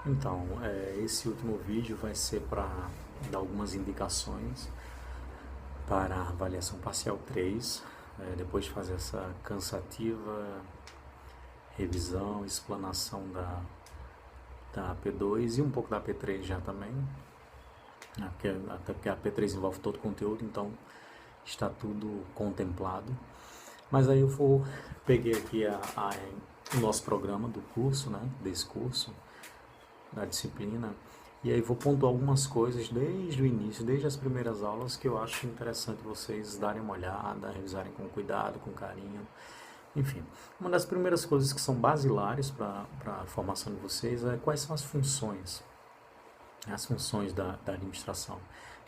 Então, esse último vídeo vai ser para dar algumas indicações para a avaliação parcial 3, depois de fazer essa cansativa revisão, explanação da P2 e um pouco da P3 já também, né, até porque a P3 envolve todo o conteúdo, então está tudo contemplado. Mas aí peguei aqui o nosso programa do curso, né, desse curso, da disciplina, e aí vou pontuar algumas coisas desde o início, desde as primeiras aulas, que eu acho interessante vocês darem uma olhada, revisarem com cuidado, com carinho. Enfim, uma das primeiras coisas que são basilares para a formação de vocês é quais são as funções da administração.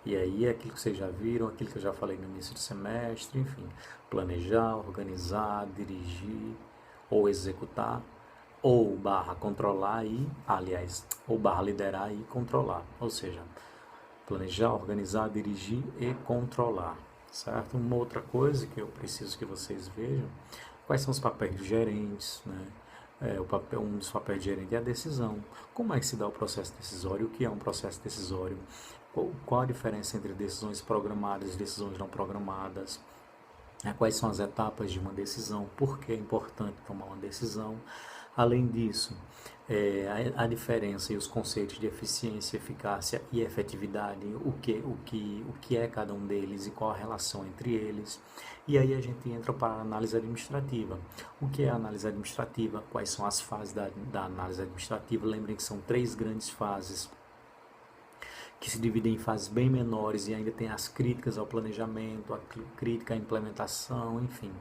E aí é aquilo que vocês já viram, aquilo que eu já falei no início do semestre, enfim, planejar, organizar, dirigir ou executar, ou barra controlar e, aliás, ou barra liderar e controlar. Ou seja, planejar, organizar, dirigir e controlar, certo? Uma outra coisa que eu preciso que vocês vejam, quais são os papéis dos gerentes, né? Um dos papéis de gerente é a decisão. Como é que se dá o processo decisório? O que é um processo decisório? Qual a diferença entre decisões programadas e decisões não programadas? Quais são as etapas de uma decisão? Por que é importante tomar uma decisão? Além disso, a diferença e os conceitos de eficiência, eficácia e efetividade, o que é cada um deles e qual a relação entre eles. E aí a gente entra para a análise administrativa. O que é a análise administrativa? Quais são as fases da análise administrativa? Lembrem que são três grandes fases que se dividem em fases bem menores e ainda tem as críticas ao planejamento, a crítica à implementação, enfim,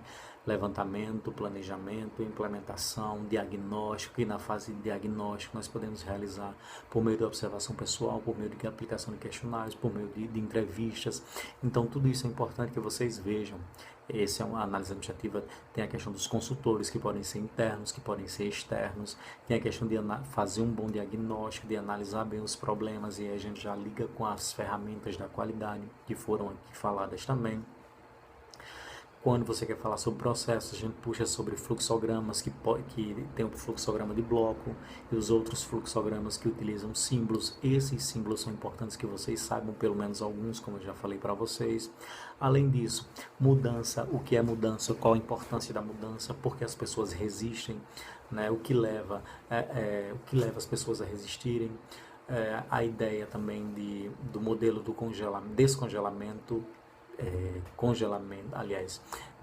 levantamento, planejamento, implementação, diagnóstico, e na fase de diagnóstico nós podemos realizar por meio de observação pessoal, por meio de aplicação de questionários, por meio de entrevistas. Então tudo isso é importante que vocês vejam. Essa é uma análise administrativa, tem a questão dos consultores, que podem ser internos, que podem ser externos, tem a questão de fazer um bom diagnóstico, de analisar bem os problemas, e aí a gente já liga com as ferramentas da qualidade, que foram aqui faladas também. Quando você quer falar sobre processos, a gente puxa sobre fluxogramas que tem o fluxograma de bloco e os outros fluxogramas que utilizam símbolos. Esses símbolos são importantes que vocês saibam, pelo menos alguns, como eu já falei para vocês. Além disso, mudança, o que é mudança, qual a importância da mudança, porque as pessoas resistem, né? O que leva as pessoas a resistirem. A ideia também do modelo do descongelamento,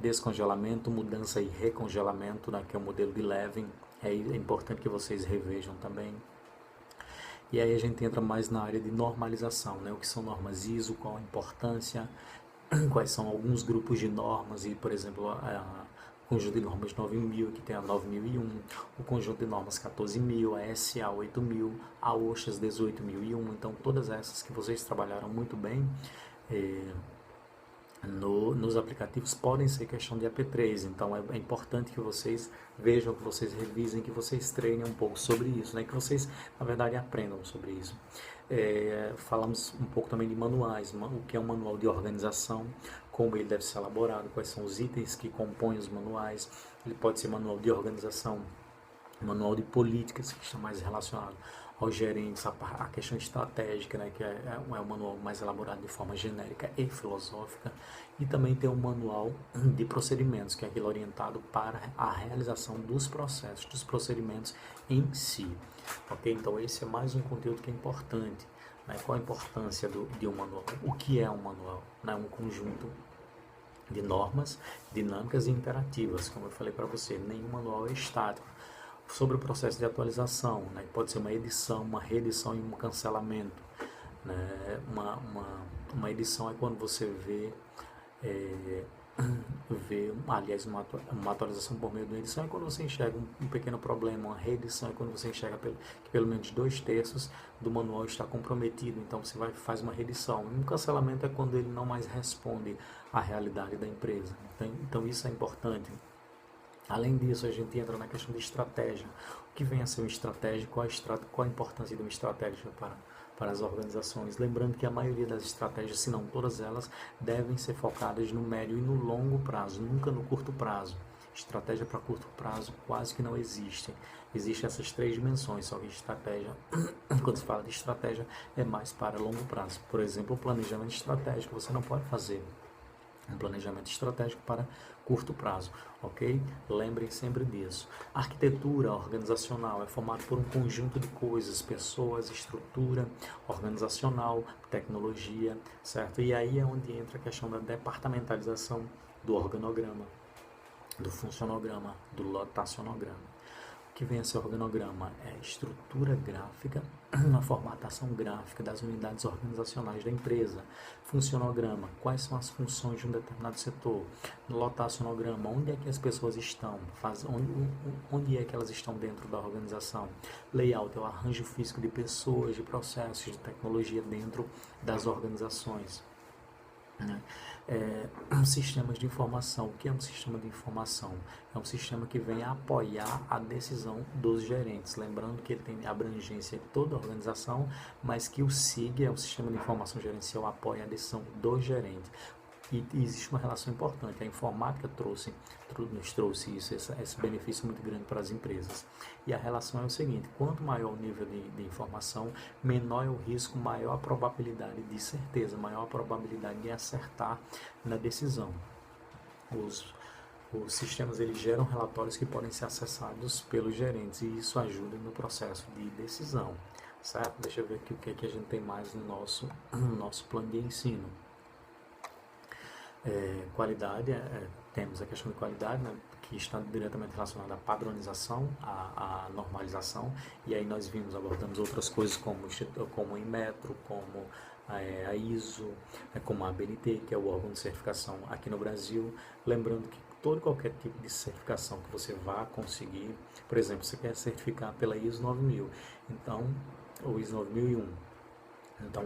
descongelamento, mudança e recongelamento, né, que é o modelo de Levin. É importante que vocês revejam também. E aí a gente entra mais na área de normalização, né, o que são normas ISO, qual a importância, quais são alguns grupos de normas, e por exemplo, o conjunto de normas 9000, que tem a 9001, o conjunto de normas 14000, a SA 8000, a OSHAS 18001, então todas essas que vocês trabalharam muito bem, nos aplicativos podem ser questão de AP3, então é importante que vocês vejam, que vocês revisem, que vocês treinem um pouco sobre isso, né? Que vocês, na verdade, aprendam sobre isso. Falamos um pouco também de manuais, o que é um manual de organização, como ele deve ser elaborado, quais são os itens que compõem os manuais. Ele pode ser manual de organização, manual de políticas, que está mais relacionado aos gerentes, a questão estratégica, né, que é um manual mais elaborado de forma genérica e filosófica, e também tem um manual de procedimentos, que é aquele orientado para a realização dos processos, dos procedimentos em si. Ok? Então esse é mais um conteúdo que é importante. Né? Qual a importância de um manual? O que é um manual? Né? Um conjunto de normas dinâmicas e interativas, como eu falei para você, nenhum manual é estático. Sobre o processo de atualização, né? Pode ser uma edição, uma reedição e um cancelamento. Né? Uma edição é quando você aliás, uma atualização por meio de uma edição é quando você enxerga um pequeno problema. Uma reedição é quando você enxerga que pelo menos 2/3 do manual está comprometido, então você faz uma reedição. Um cancelamento é quando ele não mais responde à realidade da empresa. Então isso é importante. Além disso, a gente entra na questão de estratégia. O que vem a ser uma estratégia? Qual a importância de uma estratégia para as organizações? Lembrando que a maioria das estratégias, se não todas elas, devem ser focadas no médio e no longo prazo, nunca no curto prazo. Estratégia para curto prazo quase que não existe. Existem essas três dimensões, só que estratégia, quando se fala de estratégia, é mais para longo prazo. Por exemplo, o planejamento estratégico, você não pode fazer um planejamento estratégico para curto prazo, ok? Lembrem sempre disso. A arquitetura organizacional é formada por um conjunto de coisas, pessoas, estrutura organizacional, tecnologia, certo? E aí é onde entra a questão da departamentalização do organograma, do funcionograma, do lotacionograma. O que vem a ser organograma? É a estrutura gráfica, a formatação gráfica das unidades organizacionais da empresa. Funcionograma, quais são as funções de um determinado setor. Lotacionograma, onde é que as pessoas estão, onde é que elas estão dentro da organização. Layout é o arranjo físico de pessoas, de processos, de tecnologia dentro das organizações. Sistemas de informação. O que é um sistema de informação? É um sistema que vem a apoiar a decisão dos gerentes. Lembrando que ele tem abrangência de toda a organização, mas que o SIG, é o Sistema de Informação Gerencial, apoia a decisão do gerente. E existe uma relação importante. A informática nos trouxe isso, esse benefício muito grande para as empresas. E a relação é o seguinte: quanto maior o nível de informação, menor é o risco, maior a probabilidade de certeza, maior a probabilidade de acertar na decisão. Os sistemas eles geram relatórios que podem ser acessados pelos gerentes e isso ajuda no processo de decisão, certo? Deixa eu ver aqui o que a gente tem mais no nosso plano de ensino. Qualidade, temos a questão de qualidade, né, que está diretamente relacionada à padronização, à normalização, e aí nós abordamos outras coisas como o Inmetro, como a ISO, como a ABNT, que é o órgão de certificação aqui no Brasil. Lembrando que qualquer tipo de certificação que você vá conseguir, por exemplo, você quer certificar pela ISO 9000, então, ou ISO 9001, então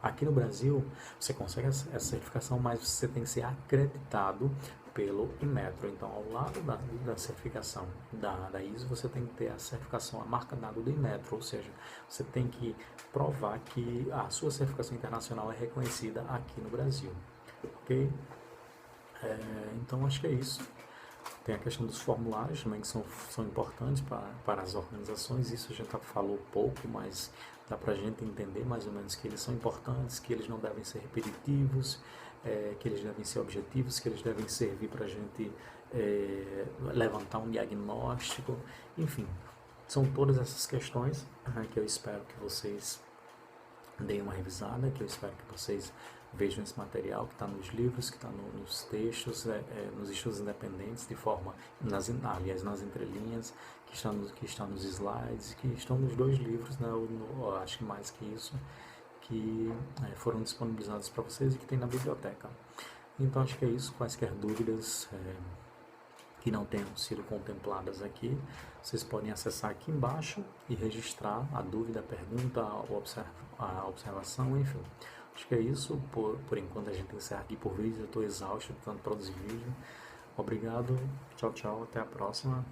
aqui no Brasil, você consegue essa certificação, mas você tem que ser acreditado pelo Inmetro. Então, ao lado da certificação da ISO, você tem que ter a certificação, a marca d'água do Inmetro, ou seja, você tem que provar que a sua certificação internacional é reconhecida aqui no Brasil, ok? Então, acho que é isso. Tem a questão dos formulários também, que são importantes para as organizações. Isso a gente já falou pouco, mas dá para a gente entender mais ou menos que eles são importantes, que eles não devem ser repetitivos, que eles devem ser objetivos, que eles devem servir para a gente levantar um diagnóstico. Enfim, são todas essas questões que eu espero que vocês deem uma revisada, que eu espero que vocês vejam esse material que está nos livros, que está nos textos, nos estudos independentes, de forma, nas entrelinhas, que está nos slides, que estão nos dois livros, né, acho que mais que isso, que foram disponibilizados para vocês e que tem na biblioteca. Então acho que é isso. Quaisquer dúvidas que não tenham sido contempladas aqui, vocês podem acessar aqui embaixo e registrar a dúvida, a pergunta, a observação, enfim. Acho que é isso. Por enquanto a gente encerra aqui por vídeo. Eu estou exausto de tanto produzir vídeo. Obrigado. Tchau, tchau. Até a próxima.